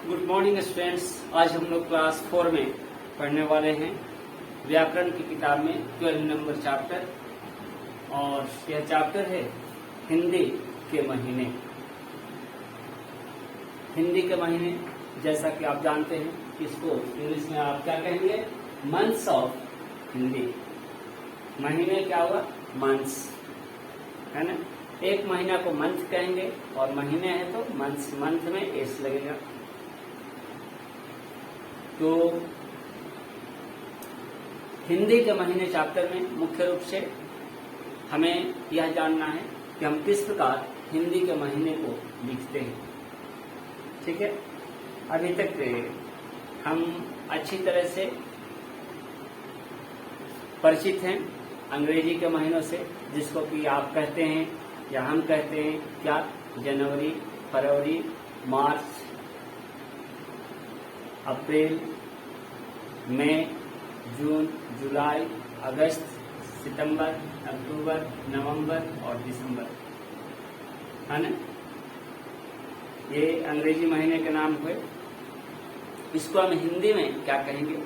Good morning students. आज हम लोग क्लास 4 में पढ़ने वाले हैं व्याकरण की किताब में 12 नंबर चैप्टर, और यह चैप्टर है हिंदी के महीने। हिंदी के महीने जैसा कि आप जानते हैं, इसको इंग्लिश में आप क्या कहेंगे? Months of Hindi. महीने क्या हुआ? मंथ्स, है ना। एक महीना को मंथ कहेंगे और महीने है तो मंथ्स, मंथ में एस लगेगा। तो हिंदी के महीने चैप्टर में मुख्य रूप से हमें यह जानना है कि हम किस प्रकार हिंदी के महीने को लिखते हैं। ठीक है, अभी तक हम अच्छी तरह से परिचित हैं अंग्रेजी के महीनों से, जिसको कि आप कहते हैं या हम कहते हैं क्या? जनवरी, फरवरी, मार्च, अप्रैल, मई, जून, जुलाई, अगस्त, सितंबर, अक्टूबर, नवंबर और दिसंबर, है ना। ये अंग्रेजी महीने के नाम हुए। इसको हम हिंदी में क्या कहेंगे,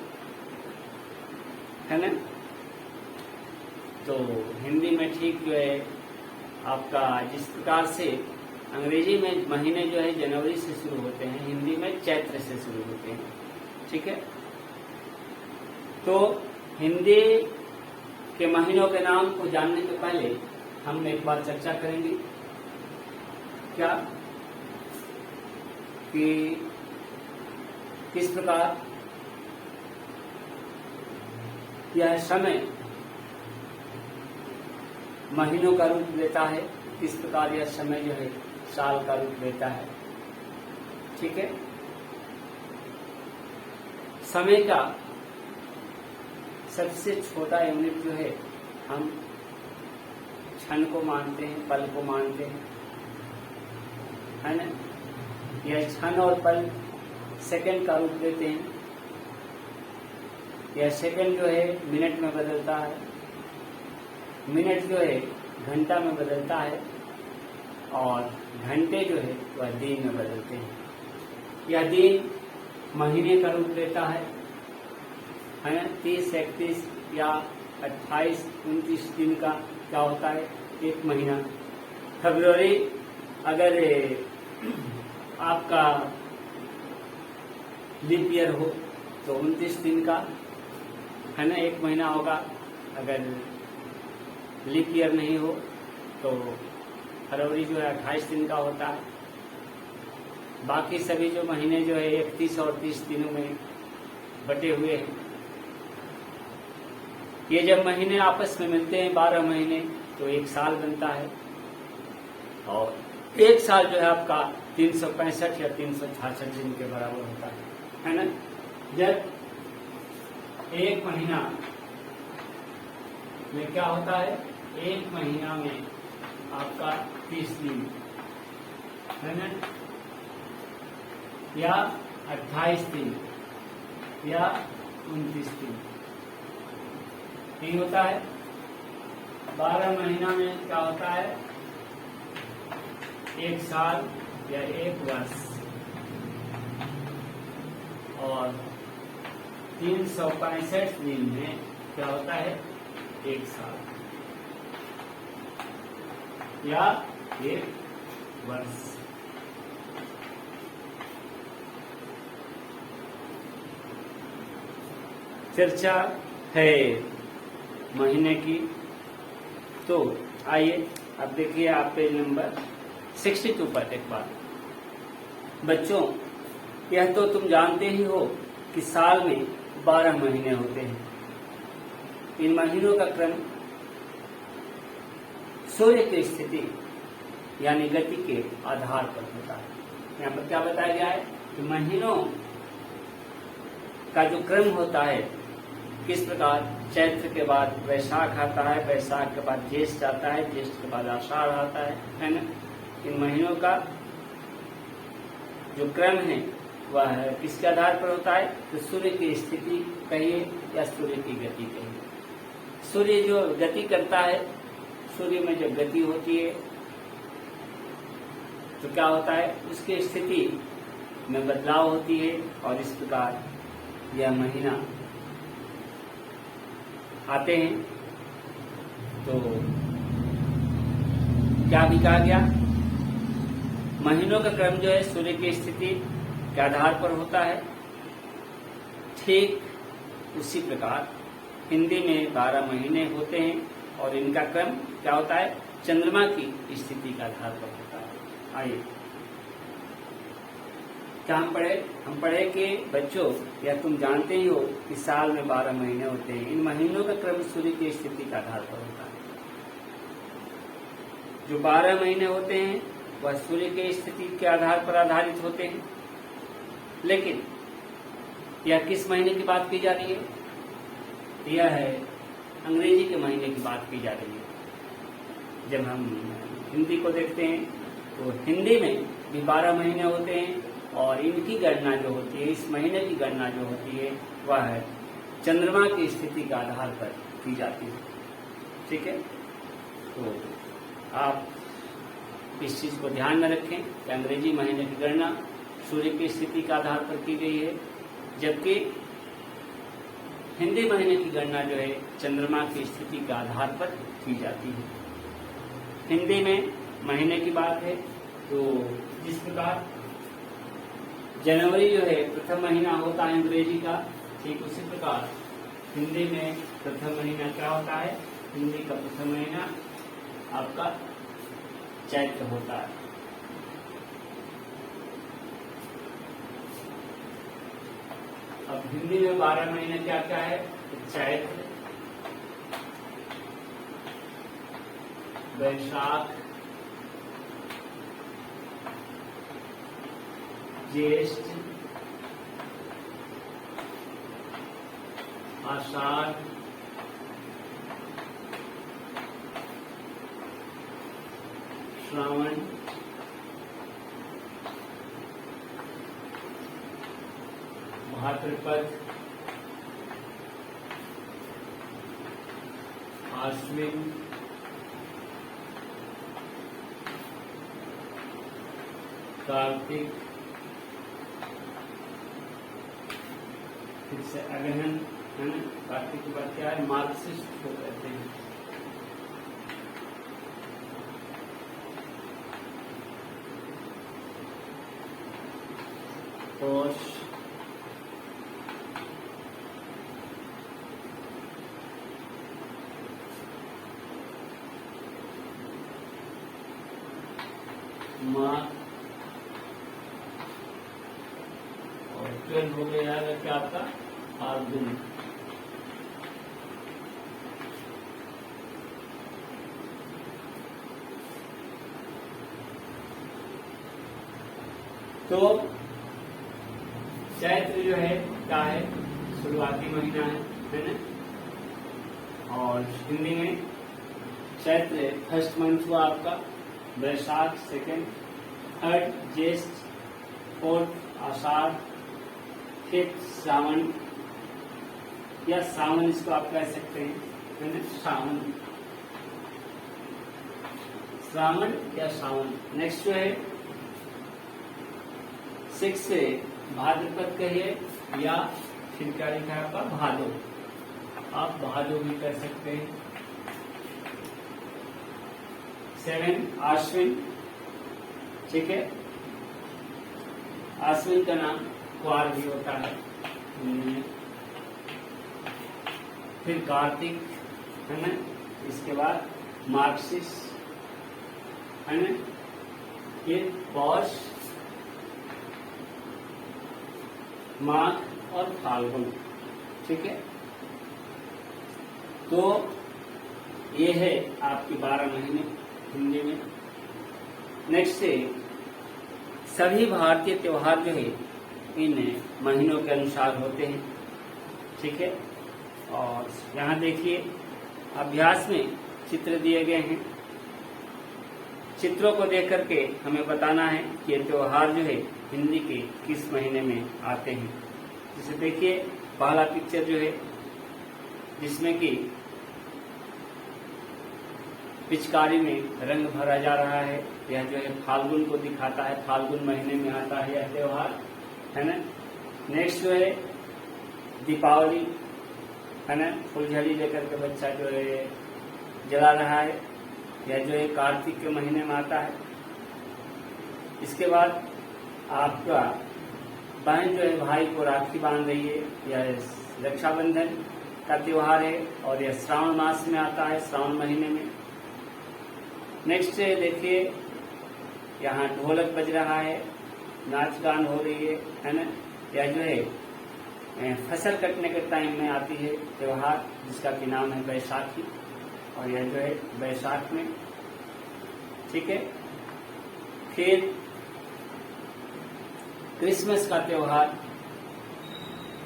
है ना। तो हिंदी में ठीक जो है आपका, जिस प्रकार से अंग्रेजी में महीने जो है जनवरी से शुरू होते हैं, हिंदी में चैत्र से शुरू होते हैं। ठीक है, तो हिंदी के महीनों के नाम को जानने के पहले हम एक बार चर्चा करेंगे क्या, कि किस प्रकार यह समय महीनों का रूप लेता है, किस प्रकार यह समय जो है साल का रूप लेता है। ठीक है, समय का सबसे छोटा यूनिट जो है हम क्षण को मानते हैं, पल को मानते हैं, है ना। यह क्षण और पल सेकंड का रूप लेते हैं। यह सेकंड जो है मिनट में बदलता है, मिनट जो है घंटा में बदलता है, और घंटे जो है वह दिन में बदलते हैं। यह दिन महीने का रूप लेता है ना। 30, 31 या 28, 29 दिन का क्या होता है? एक महीना। फरवरी अगर आपका लीप ईयर हो तो 29 दिन का, है ना, एक महीना होगा। अगर लीप ईयर नहीं हो तो फरवरी जो है 28 दिन का होता है। बाकी सभी जो महीने जो है 31 और 30 दिनों में बटे हुए हैं। ये जब महीने आपस में मिलते हैं 12 महीने, तो एक साल बनता है। और एक साल जो है आपका 365 या 366 दिन के बराबर होता है ना। जब एक महीना में क्या होता है? एक महीना में आपका 30 दिन, है ना, या 28 दिन या 29 दिन नहीं होता है। 12 महीना में क्या होता है? एक साल या एक वर्ष, और 365 दिन में क्या होता है? एक साल या एक वर्ष। चर्चा है महीने की। तो आइए अब देखिए आप पेज नंबर 62 पर एक बार। बच्चों, यह तो तुम जानते ही हो कि साल में 12 महीने होते हैं। इन महीनों का क्रम सूर्य की स्थिति यानी गति के आधार पर होता है। यहाँ पर क्या बताया गया है कि महीनों का जो क्रम होता है, किस प्रकार चैत्र के बाद वैशाख आता है, वैशाख के बाद ज्येष्ठ आता है, ज्येष्ठ के बाद आषाढ़ आता है ना। इन महीनों का जो क्रम है वह किसके आधार पर होता है? तो सूर्य की स्थिति कहिए या सूर्य की गति कहिए। सूर्य जो गति करता है, सूर्य में जब गति होती है तो क्या होता है? उसकी स्थिति में बदलाव होती है और इस प्रकार यह महीना आते हैं। तो क्या भी कहा गया, महीनों का क्रम जो है सूर्य की स्थिति के आधार पर होता है। ठीक उसी प्रकार हिंदी में 12 महीने होते हैं और इनका क्रम क्या होता है, चंद्रमा की स्थिति के आधार पर होता है। आइए क्या हम पढ़े कि बच्चों, या तुम जानते ही हो कि साल में 12 महीने होते हैं। इन महीनों का क्रम सूर्य की स्थिति के आधार पर होता है। जो 12 महीने होते हैं वह सूर्य की स्थिति के आधार पर आधारित होते हैं। लेकिन यह किस महीने की बात की जा रही है? यह है अंग्रेजी के महीने की बात की जा रही है। जब हम हिंदी को देखते हैं तो हिंदी में भी 12 महीने होते हैं और इनकी गणना जो होती है, इस महीने की गणना जो होती है वह है चंद्रमा की स्थिति के आधार पर की जाती है। ठीक है, तो आप इस चीज को ध्यान में रखें कि अंग्रेजी महीने की गणना सूर्य की स्थिति के आधार पर की गई है, जबकि हिंदी महीने की गणना जो है चंद्रमा की स्थिति के आधार पर की जाती है। हिंदी में महीने की बात है तो जिस प्रकार जनवरी जो है प्रथम महीना होता है अंग्रेजी का, ठीक उसी प्रकार हिंदी में प्रथम महीना क्या होता है, हिंदी का प्रथम महीना आपका चैत्र होता है। अब हिंदी में 12 महीने क्या क्या है, चैत्र, वैशाख, ज्येष्ठ, आषाढ़, श्रावण, भाद्रपद, आश्विन, कार्तिक, फिर से अगहन है ना, कार्तिक के बाद क्या है, मार्गशीर्ष को कहते हैं। पौष, माघ, और 12 हो गया क्या आपका फाल्गुन। तो चैत्र जो है क्या है, शुरुआती महीना है ना, और हिंदी में चैत्र फर्स्ट मंथ हुआ आपका, वैशाख सेकेंड, थर्ड ज्येष्ठ, फोर्थ आषाढ़, फिफ्थ सावन, या सावन इसको आप कह सकते हैं, सावन, श्रावण या सावन। नेक्स्ट जो है 6 से भाद्रपद कहिए, या फिर क्या लिखा है आपका भादो, आप भादो भी कर सकते हैं। 7 आश्विन, ठीक है, आश्विन का नाम क्वार भी होता है। फिर कार्तिक है ना, इसके बाद मार्गशीर्ष है ना, फिर पौष, माघ और फाल्गुन। ठीक है, तो ये है आपके 12 महीने हिंदी में। नेक्स्ट है सभी भारतीय त्योहार जो है इन महीनों के अनुसार होते हैं। ठीक है, और यहाँ देखिए अभ्यास में चित्र दिए गए हैं। चित्रों को देख करके हमें बताना है कि ये त्योहार जो है हिंदी के किस महीने में आते हैं। जैसे देखिए पहला पिक्चर जो है जिसमें कि पिचकारी में रंग भरा जा रहा है, यह जो है फाल्गुन को दिखाता है। फाल्गुन महीने में आता है यह त्योहार, है ना। नेक्स्ट जो है दीपावली, है ना, फुलझड़ी लेकर के बच्चा जो है जला रहा है, यह जो है कार्तिक के महीने में आता है। इसके बाद आपका बहन जो है भाई को राखी बांध रही है, यह रक्षाबंधन का त्योहार है और यह श्रावण मास में आता है, श्रावण महीने में। नेक्स्ट देखिए यहाँ ढोलक बज रहा है, नाच गान हो रही है ना। यह जो है फसल कटने के टाइम में आती है त्योहार, जिसका कि नाम है बैसाखी, और यह जो है बैसाख में, ठीक है। फिर क्रिसमस का त्योहार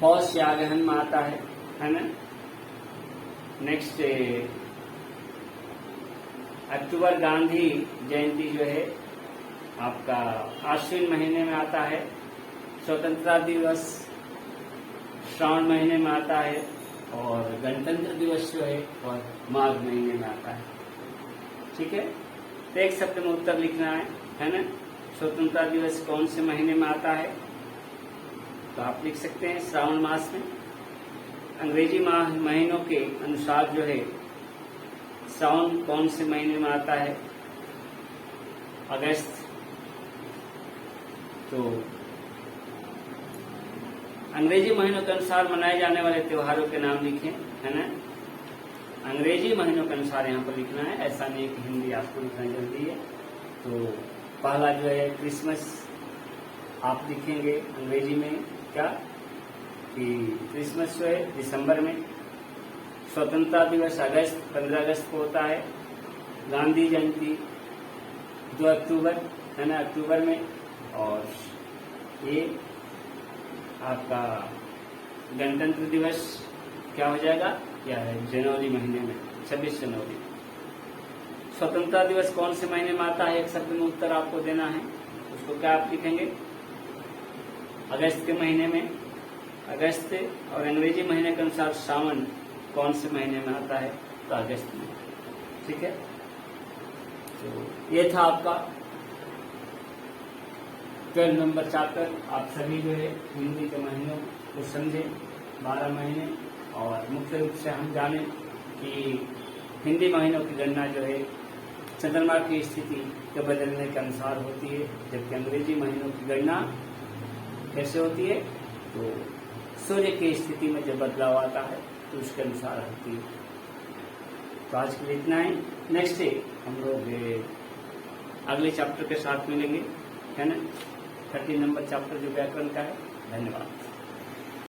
पौष या अगहन में आता है ना। नेक्स्ट अक्टूबर गांधी जयंती जो है आपका आश्विन महीने में आता है। स्वतंत्रता दिवस श्रावण महीने में आता है और गणतंत्र दिवस जो है और माघ महीने में आता है, ठीक है। तो एक शब्द में उत्तर लिखना है ना। स्वतंत्रता दिवस कौन से महीने में आता है, तो आप लिख सकते हैं श्रावण मास में। अंग्रेजी महीनों के अनुसार जो है श्रावण कौन से महीने में आता है, अगस्त। तो अंग्रेजी महीनों के अनुसार मनाए जाने वाले त्योहारों के नाम लिखें, है ना। अंग्रेजी महीनों के अनुसार यहाँ पर लिखना है, ऐसा नहीं कि हिंदी आपको लिखना जल्दी है। तो पहला जो है क्रिसमस आप लिखेंगे अंग्रेजी में क्या, कि क्रिसमस जो है दिसंबर में। स्वतंत्रता दिवस अगस्त 15 अगस्त को होता है। गांधी जयंती 2 अक्टूबर, है ना, अक्टूबर में। और ये आपका गणतंत्र दिवस क्या हो जाएगा, क्या है, जनवरी महीने में, 26 जनवरी। स्वतंत्रता दिवस कौन से महीने में आता है, एक शब्द में उत्तर आपको देना है। उसको क्या आप लिखेंगे, अगस्त के महीने में, अगस्त। और अंग्रेजी महीने के अनुसार श्रावण कौन से महीने में आता है, तो अगस्त में, ठीक है। तो ये था आपका 12 नंबर चैप्टर। आप सभी जो है हिंदी के महीनों को समझे, 12 महीने, और मुख्य रूप से हम जाने कि हिंदी महीनों की गणना जो है चंद्रमा की स्थिति के बदलने के अनुसार होती है, जबकि अंग्रेजी महीनों की गणना कैसे होती है, तो सूर्य की स्थिति में जब बदलाव आता है तो उसके अनुसार होती है। तो आज के लिए इतना ही। नेक्स्ट डे हम लोग अगले चैप्टर के साथ मिलेंगे, है ना। 30 नंबर चैप्टर जो व्याकरण का है। धन्यवाद।